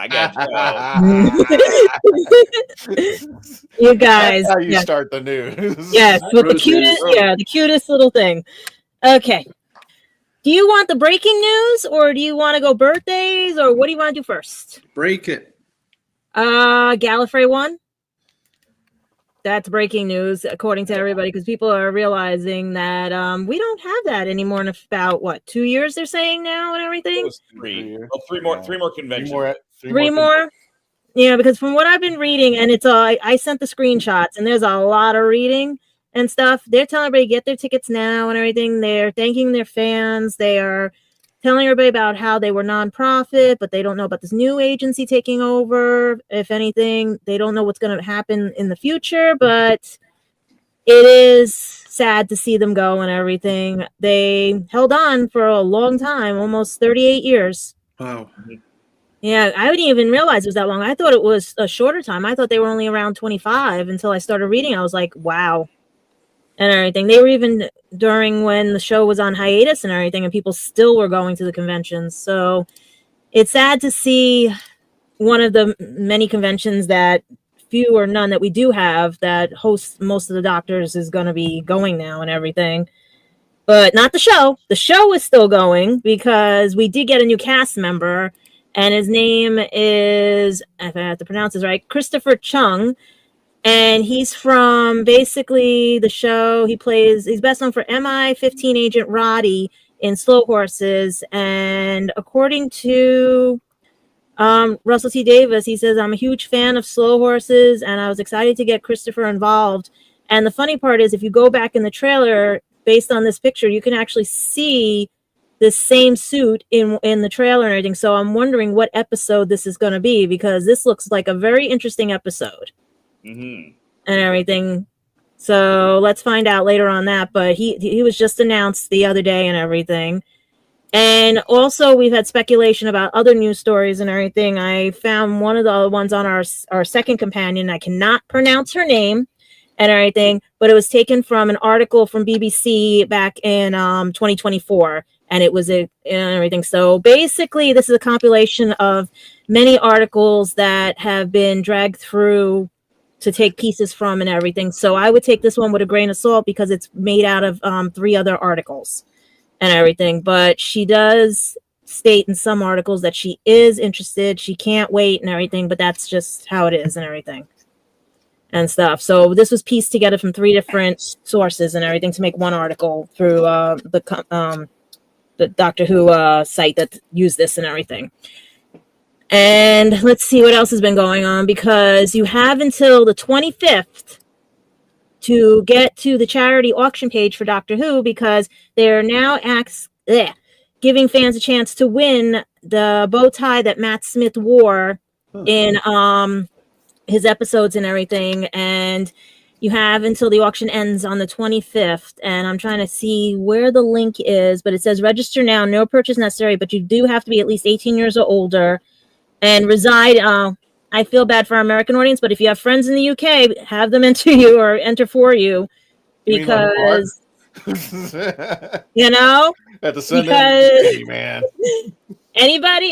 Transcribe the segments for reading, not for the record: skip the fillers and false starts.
I got You guys. That's how you start the news. Yes, with the cutest, the cutest little thing. Okay. Do you want the breaking news, or do you want to go birthdays, or what do you want to do first? Break it. Gallifrey One. That's breaking news, according to everybody, because people are realizing that we don't have that anymore in about 2 years. They're saying now and everything. Three more conventions. Three more. Yeah, because from what I've been reading, and it's I sent the screenshots, and there's a lot of reading and stuff. They're telling everybody get their tickets now and everything. They're thanking their fans. They are telling everybody about how they were nonprofit, but they don't know about this new agency taking over. If anything, they don't know what's going to happen in the future, but it is sad to see them go and everything. They held on for a long time, almost 38 years. Wow. Yeah, I didn't even realize it was that long. I thought it was a shorter time. I thought they were only around 25 until I started reading. I was like, wow. And everything. They were even during when the show was on hiatus and everything, and people still were going to the conventions. So it's sad to see one of the many conventions that few or none that we do have that hosts most of the doctors is going to be going now and everything. But not the show. The show is still going because we did get a new cast member, and his name is, if I have to pronounce this right, Christopher Chung. And he's from basically the show. He's best known for MI-15 Agent Roddy in Slow Horses. And according to Russell T. Davis, he says, I'm a huge fan of Slow Horses, and I was excited to get Christopher involved. And the funny part is, if you go back in the trailer, based on this picture, you can actually see the same suit in the trailer and everything. So I'm wondering what episode this is going to be, because this looks like a very interesting episode. And everything. So let's find out later on that. But he was just announced the other day and everything. And also we've had speculation about other news stories and everything. I found one of the ones on our second companion. I cannot pronounce her name and everything, but it was taken from an article from BBC back in 2024. And it was and everything. So basically, this is a compilation of many articles that have been dragged through to take pieces from and everything. So I would take this one with a grain of salt because it's made out of 3 other articles and everything. But she does state in some articles that she is interested. She can't wait and everything, but that's just how it is and everything and stuff. So this was pieced together from 3 different sources and everything to make one article through the Doctor Who site that used this and everything. And let's see what else has been going on, because you have until the 25th to get to the charity auction page for Doctor Who, because they're now giving fans a chance to win the bow tie that Matt Smith wore in his episodes and everything. And you have until the auction ends on the 25th. And I'm trying to see where the link is, but it says register now, no purchase necessary, but you do have to be at least 18 years or older and reside. I feel bad for our American audience, but if you have friends in the UK, have them enter you or enter for you, because you know, at the Sunday, man. Anybody,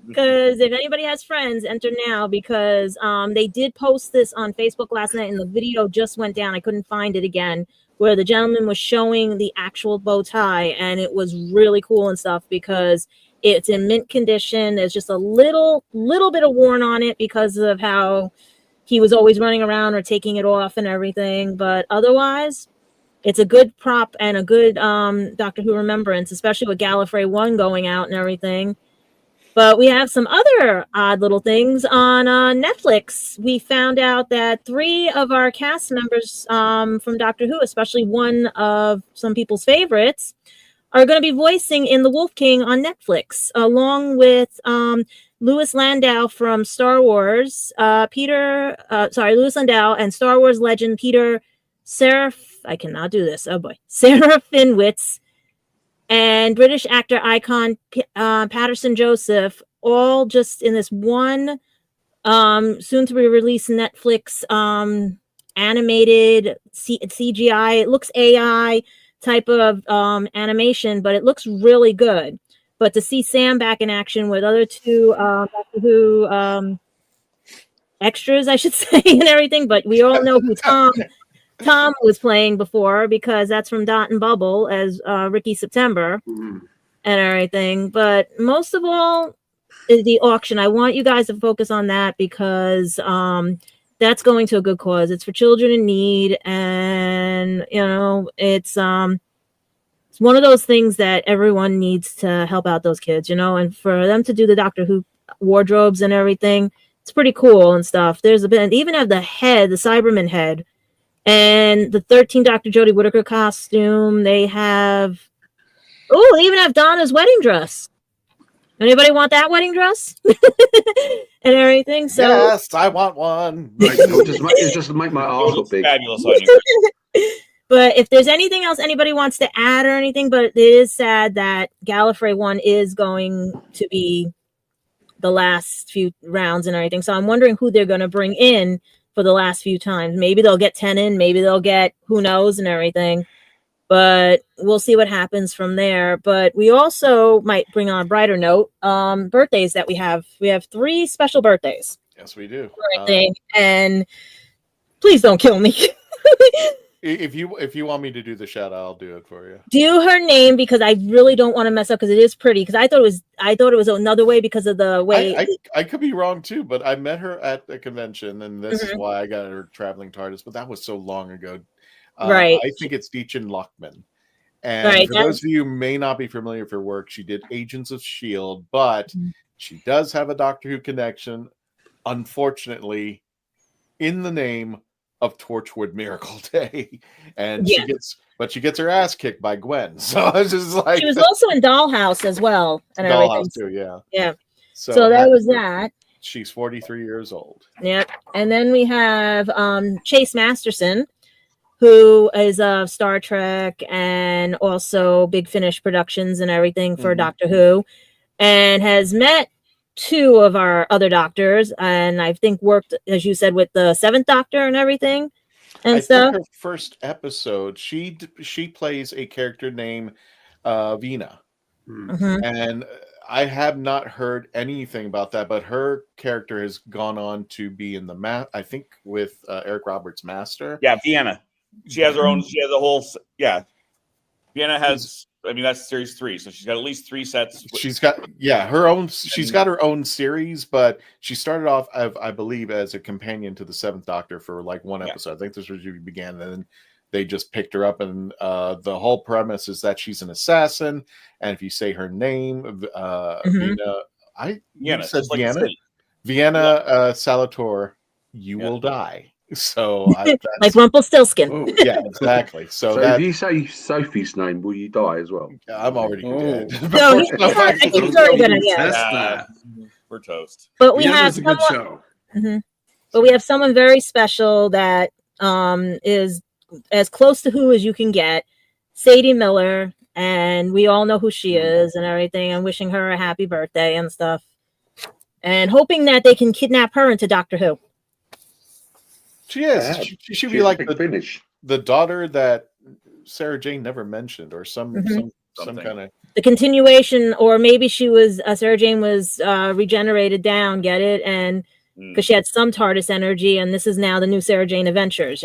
because if anybody has friends, enter now, because they did post this on Facebook last night, and the video just went down. I couldn't find it again, where the gentleman was showing the actual bow tie, and it was really cool and stuff because it's in mint condition. There's just a little bit of worn on it because of how he was always running around or taking it off and everything, but otherwise, it's a good prop and a good Doctor Who remembrance, especially with Gallifrey One going out and everything. But we have some other odd little things on Netflix. We found out that 3 of our cast members from Doctor Who, especially one of some people's favorites, are going to be voicing in The Wolf King on Netflix, along with Louis Landau from Star Wars, Louis Landau and Star Wars legend Peter Sarah Finwitz, and British actor icon Patterson Joseph, all just in this one soon to be released Netflix animated CGI. It looks AI type of animation, but it looks really good. But to see Sam back in action with other two Doctor Who extras, I should say, and everything. But we all know who Tom was playing before, because that's from Dot and Bubble as Ricky September and everything. But most of all is the auction. I want you guys to focus on that, because that's going to a good cause. It's for children in need, and it's one of those things that everyone needs to help out those kids, and for them to do the Doctor Who wardrobes and everything, it's pretty cool and stuff. There's a bit, even have the head, the Cyberman head, and the 13 Dr. Jodie Whittaker costume. They have, they even have Donna's wedding dress. Anybody want that wedding dress? And everything. So yes, I want one. It's just to make my arse look big. Fabulous on you. But if there's anything else anybody wants to add or anything, but it is sad that Gallifrey One is going to be the last few rounds and everything. So I'm wondering who they're going to bring in for the last few times. Maybe they'll get Tennant, maybe they'll get who knows and everything. But we'll see what happens from there. But we also might bring on a brighter note, birthdays that we have. We have 3 special birthdays. Yes, we do. And please don't kill me. If you want me to do the shout out, I'll do it for you. Do her name, because I really don't want to mess up, because it is pretty. Because I thought it was another way because of the way. I could be wrong too, but I met her at the convention, and this is why I got her Traveling TARDIS. But that was so long ago. Right. I think it's Deachin Lockman. And for those of you who may not be familiar with her work, she did Agents of S.H.I.E.L.D., but she does have a Doctor Who connection, unfortunately, in the name of Torchwood Miracle Day. And she gets her ass kicked by Gwen. So it's just like, she was also in Dollhouse as well. And Dollhouse too, yeah. Yeah. So that was that. She's 43 years old. Yep. And then we have Chase Masterson, who is of Star Trek and also Big Finish Productions and everything for Doctor Who, and has met 2 of our other doctors, and I think worked, as you said, with the 7th Doctor and everything and stuff. Think her first episode, she plays a character named Vina, and I have not heard anything about that, but her character has gone on to be in I think with Eric Roberts' Master. Yeah, Vienna. She has her own. She has a whole. Yeah, Vienna has. I mean, that's series 3, so she's got at least 3 sets. She's got her own. She's got her own series, but she started off, I believe, as a companion to the 7th Doctor for like 1 episode. I think this was where she began, and then they just picked her up. And the whole premise is that she's an assassin, and if you say her name, Vienna Salator, you will die. So like Rumpelstiltskin. Yeah, exactly. So if you say Sophie's name, will you die as well? I'm already dead. No, he's already gonna that. We're toast. But we have someone, a good show. But we have someone very special that is as close to Who as you can get, Sadie Miller, and we all know who she is and everything. I'm wishing her a happy birthday and stuff, and hoping that they can kidnap her into Doctor Who. She is. She should be like the daughter that Sarah Jane never mentioned, or some kind of the continuation, or maybe she was Sarah Jane was regenerated down. Get it? And because she had some TARDIS energy, and this is now the new Sarah Jane Adventures.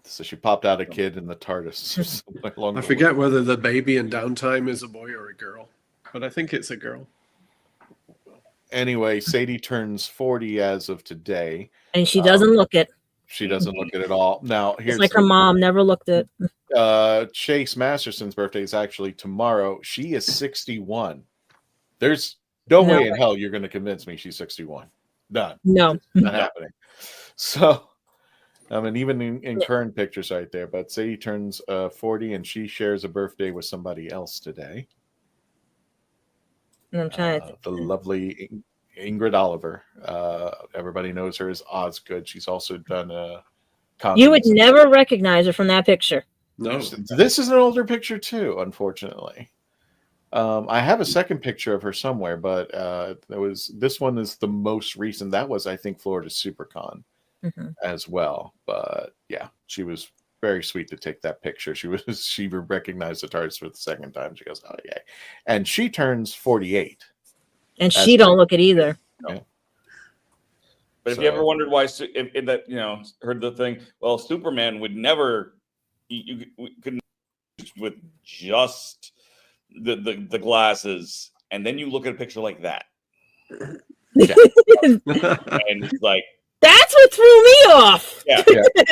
So she popped out a kid in the TARDIS. I forget whether the baby in Downtime is a boy or a girl, but I think it's a girl. Anyway, Sadie turns 40 as of today. And she doesn't look it. She doesn't look it at all. Now, here's it's like her mom never looked it. Chase Masterson's birthday is actually tomorrow. She is 61. There's no way in hell you're going to convince me she's 61. None. No. Not happening. So, I mean, even in current pictures right there, but Sadie turns 40 and she shares a birthday with somebody else today. I'm trying to the lovely Ingrid Oliver. Everybody knows her as Osgood. She's also done a. You would never recognize her from that picture. No, this is an older picture too. Unfortunately, I have a second picture of her somewhere, but this one is the most recent. That was, I think, Florida SuperCon as well. But yeah, she was very sweet to take that picture. She recognized the TARDIS for the second time. She goes, "Oh yeah," and she turns 48, and she don't look it either. Yeah. But if you ever wondered why, in that heard the thing, well, Superman would never, you couldn't with just the glasses, and then you look at a picture like that, Yeah. and it's like that's what threw me off. Yeah.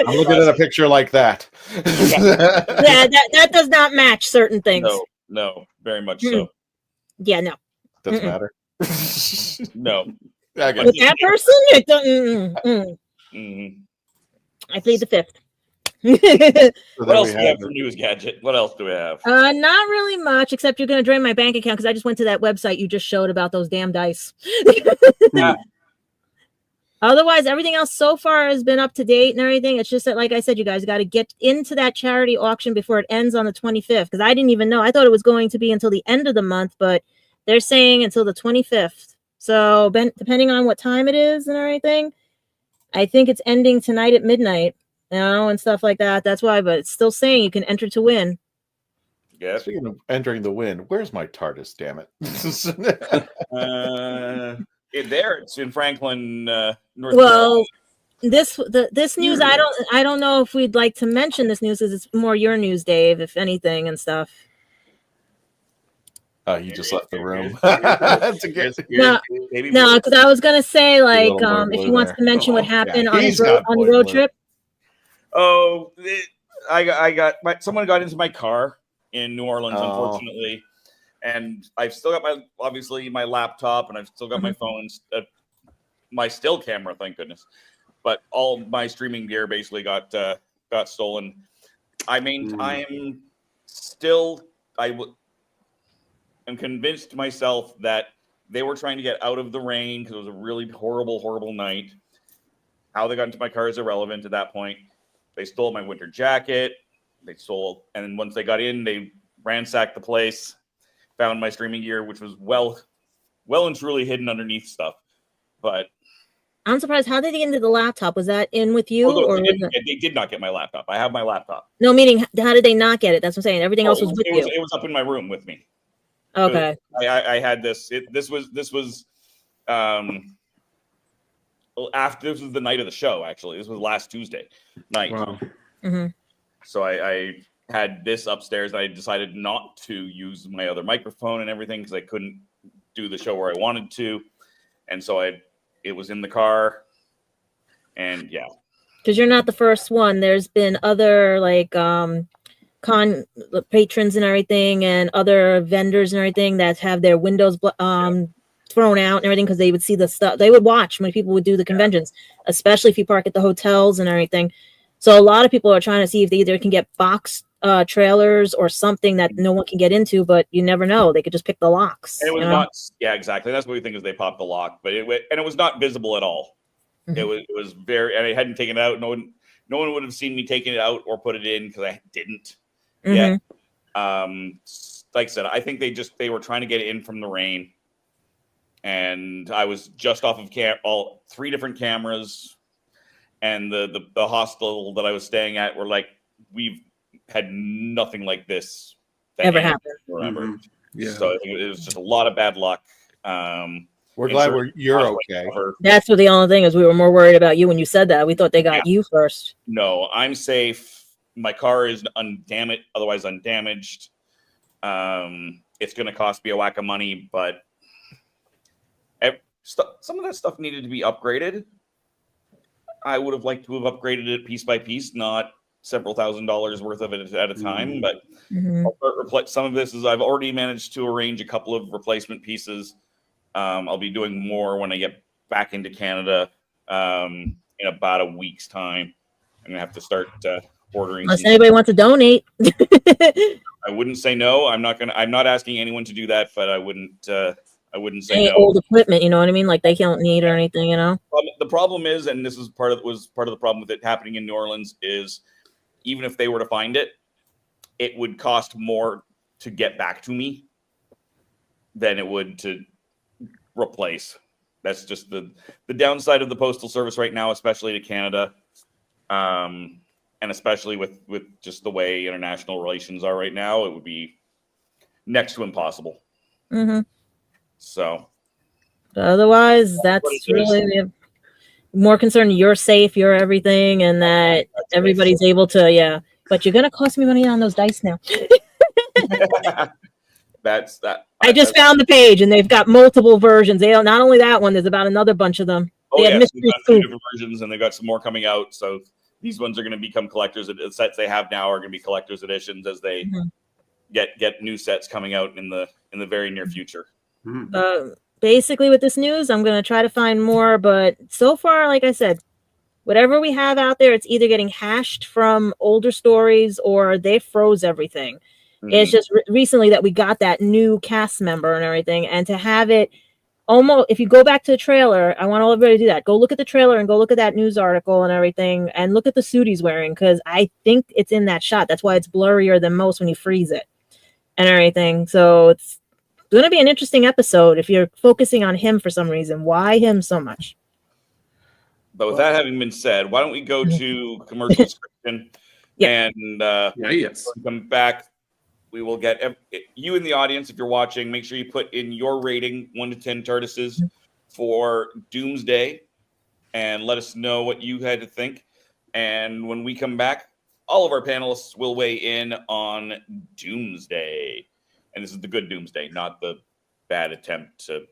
I'm looking at a picture like that. Yeah, that does not match certain things. No, very much so. Yeah, no. Doesn't matter. No. Okay. With that person, it doesn't. I plead the fifth. So what else do we have for news, Gadget? What else do we have? Not really much, except you're going to drain my bank account because I just went to that website you just showed about those damn dice. Yeah. Otherwise, everything else so far has been up to date and everything. It's just that, like I said, you guys got to get into that charity auction before it ends on the 25th, because I didn't even know. I thought it was going to be until the end of the month, but they're saying until the 25th. So depending on what time it is and everything, I think it's ending tonight at midnight, and stuff like that. That's why, but it's still saying you can enter to win. Yeah. Speaking of entering the win, where's my TARDIS? Damn it! It's in Franklin, North Well, Carolina. this news, I don't know if we'd like to mention this news, because it's more your news, Dave, if anything, and stuff. You just left the room. No, because I was gonna say, like, if he wants to mention what happened on the road trip. Oh, someone got into my car in New Orleans, unfortunately, and I've still got my laptop, and I've still got my phones, my still camera, thank goodness. But all my streaming gear basically got stolen. I'm convinced myself that they were trying to get out of the rain because it was a really horrible night. How they got into my car is irrelevant at that point. They stole my winter jacket. And then once they got in, they ransacked the place, found my streaming gear, which was well and truly hidden underneath stuff. But I'm surprised. How did they get into the laptop? Was that in with you? They did not get my laptop. I have my laptop. No, meaning, how did they not get it? That's what I'm saying. Everything else was with you. It was up in my room with me. Okay. I had this. This was after. This was the night of the show. Actually, this was last Tuesday night. Wow. Mm-hmm. So I had this upstairs. I decided not to use my other microphone and everything because I couldn't do the show where I wanted to, and so it was in the car, and yeah. Because you're not the first one. There's been other patrons and everything, and other vendors and everything that have their windows thrown out and everything, because they would see the stuff. They would watch when people would do the conventions, especially if you park at the hotels and everything. So a lot of people are trying to see if they either can get box trailers or something that no one can get into, but you never know. They could just pick the locks. And it was not. Yeah, exactly. That's what we think is they popped the lock, but it was not visible at all. Mm-hmm. It was very, and I hadn't taken it out. No one would have seen me taking it out or put it in because I didn't. Yeah. Like I said, I think they were trying to get it in from the rain, and I was just off of all 3 different cameras, and the hostel that I was staying at were like, we've had nothing like this ever happened. Remember? Mm-hmm. Yeah. So I think it was just a lot of bad luck. We're glad you're okay. That's what the only thing is. We were more worried about you when you said that. We thought they got you first. No, I'm safe. My car is otherwise undamaged. It's going to cost me a whack of money, but some of that stuff needed to be upgraded. I would have liked to have upgraded it piece by piece, not several $1,000s worth of it at a time. But some of this is I've already managed to arrange a couple of replacement pieces. I'll be doing more when I get back into Canada in about a week's time. I'm going to have to start ordering. Unless anybody wants to donate. I wouldn't say no. I'm not asking anyone to do that, but I wouldn't say any no. Old equipment, you know what I mean? Like they don't need or anything, you know? The problem is, and this is part of the problem with it happening in New Orleans, is even if they were to find it, it would cost more to get back to me than it would to replace. That's just the downside of the postal service right now, especially to Canada. and especially with just the way international relations are right now, it would be next to impossible. Mm-hmm. So otherwise, that's really more concerned. You're safe, you're everything, and that everybody's able to. Yeah, but you're gonna cost me money on those dice now. That's that. I just found the page, and they've got multiple versions. They not only that one. There's about another bunch of them. They yeah, have mystery got 2 different versions, and they've got some more coming out. So these ones are going to become collectors. The sets they have now are going to be collectors editions as they get new sets coming out in the very near future. Basically, with this news, I'm going to try to find more. But so far, like I said, whatever we have out there, it's either getting hashed from older stories or they froze everything. It's just recently that we got that new cast member and everything, and to have it almost, if you go back to the trailer, I want everybody to do that. Go look at the trailer and go look at that news article and everything, and look at the suit he's wearing, because I think it's in that shot. That's why it's blurrier than most when you freeze it and everything. So it's going to be an interesting episode if you're focusing on him for some reason. Why him so much? But with that having been said, why don't we go to commercial description and come back. We will get you in the audience, if you're watching, make sure you put in your rating, 1 to 10 TARDISes for Doomsday, and let us know what you had to think. And when we come back, all of our panelists will weigh in on Doomsday. And this is the good Doomsday, not the bad attempt to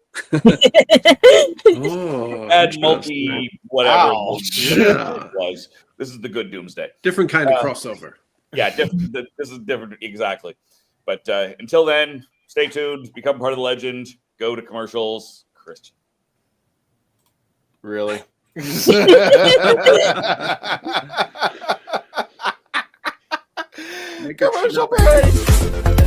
add whatever it was. This is the good Doomsday. Different kind of crossover. Yeah, different. This is different. Exactly. But until then, stay tuned. Become part of the legend. Go to commercials. Christian. Really? Commercial break.